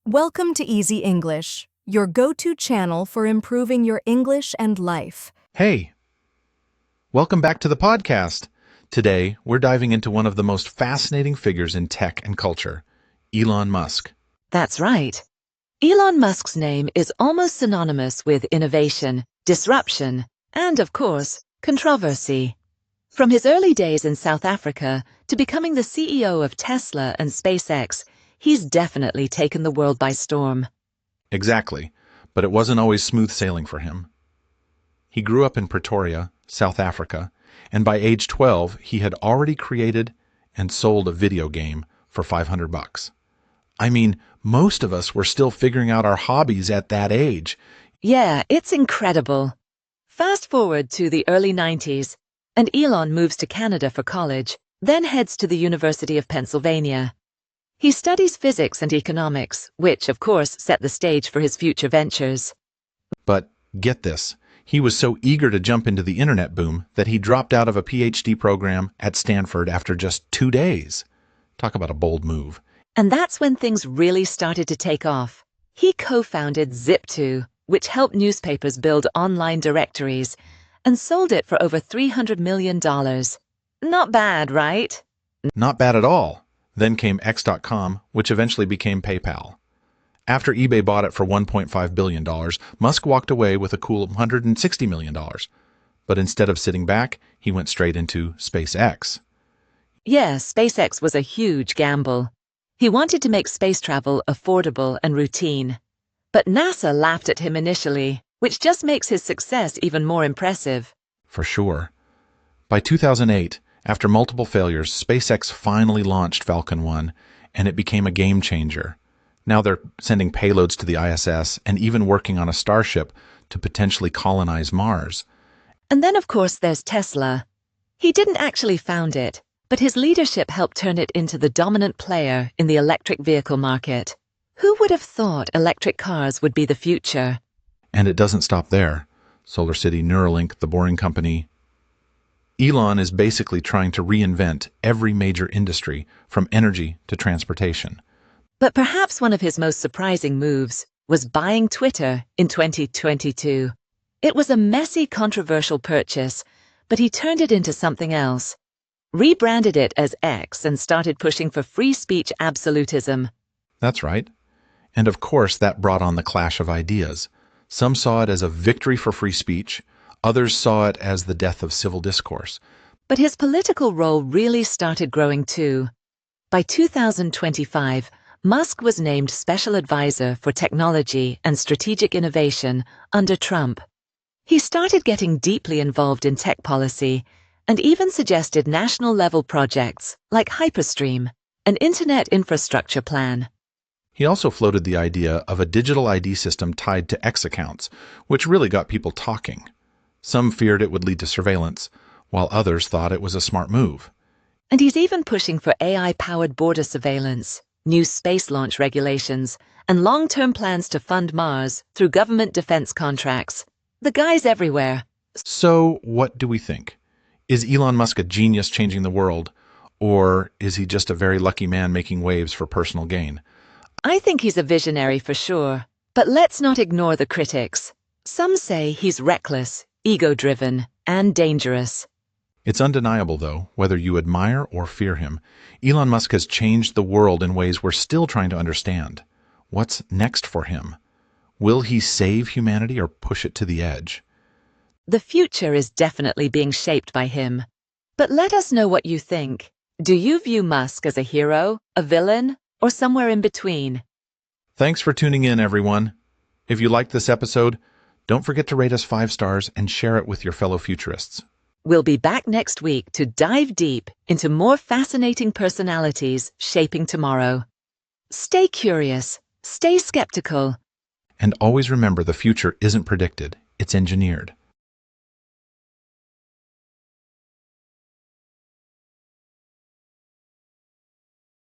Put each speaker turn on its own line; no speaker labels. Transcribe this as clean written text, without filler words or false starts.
Welcome to Easy English, your go-to channel for improving your English and life.
Hey, welcome back to the podcast. Today, we're diving into one of the most fascinating figures in tech and culture, Elon Musk.
That's right. Elon Musk's name is almost synonymous with innovation, disruption, and, of course, controversy. From his early days in South Africa to becoming the CEO of Tesla and SpaceX, he's definitely taken the world by storm.
Exactly, but it wasn't always smooth sailing for him. He grew up in Pretoria, South Africa, and by age 12, he had already created and sold a video game for $500. I mean, most of us were still figuring out our hobbies at that age.
Yeah, it's incredible. Fast forward to the early 90s, and Elon moves to Canada for college, then heads to the University of Pennsylvania. He studies physics and economics, which, of course, set the stage for his future ventures.
But get this, he was so eager to jump into the internet boom that he dropped out of a PhD program at Stanford after just 2 days. Talk about a bold move.
And that's when things really started to take off. He co-founded Zip2, which helped newspapers build online directories, and sold it for over $300 million. Not bad, right?
Not bad at all. Then came X.com, which eventually became PayPal. After eBay bought it for $1.5 billion, Musk walked away with a cool $160 million. But instead of sitting back, he went straight into SpaceX.
Yeah, SpaceX was a huge gamble. He wanted to make space travel affordable and routine. But NASA laughed at him initially, which just makes his success even more impressive.
For sure. By 2008, after multiple failures, SpaceX finally launched Falcon 1, and it became a game changer. Now they're sending payloads to the ISS and even working on a Starship to potentially colonize Mars.
And then, of course, there's Tesla. He didn't actually found it, but his leadership helped turn it into the dominant player in the electric vehicle market. Who would have thought electric cars would be the future?
And it doesn't stop there. SolarCity, Neuralink, the Boring Company. Elon is basically trying to reinvent every major industry, from energy to transportation.
But perhaps one of his most surprising moves was buying Twitter in 2022. It was a messy, controversial purchase, but he turned it into something else. Rebranded it as X and started pushing for free speech absolutism.
That's right. And of course, that brought on the clash of ideas. Some saw it as a victory for free speech. Others saw it as the death of civil discourse.
But his political role really started growing too. By 2025, Musk was named Special Advisor for Technology and Strategic Innovation under Trump. He started getting deeply involved in tech policy and even suggested national-level projects like Hyperstream, an internet infrastructure plan.
He also floated the idea of a digital ID system tied to X accounts, which really got people talking. Some feared it would lead to surveillance, while others thought it was a smart move.
And he's even pushing for AI-powered border surveillance, new space launch regulations, and long-term plans to fund Mars through government defense contracts. The guy's everywhere.
So, what do we think? Is Elon Musk a genius changing the world, or is he just a very lucky man making waves for personal gain?
I think he's a visionary for sure, but let's not ignore the critics. Some say he's reckless, ego-driven, and dangerous.
It's undeniable, though, whether you admire or fear him, Elon Musk has changed the world in ways we're still trying to understand. What's next for him? Will he save humanity or push it to the edge?
The future is definitely being shaped by him. But let us know what you think. Do you view Musk as a hero, a villain, or somewhere in between?
Thanks for tuning in, everyone. If you liked this episode, don't forget to rate us 5 stars and share it with your fellow futurists.
We'll be back next week to dive deep into more fascinating personalities shaping tomorrow. Stay curious, stay skeptical.
And always remember, the future isn't predicted, it's engineered.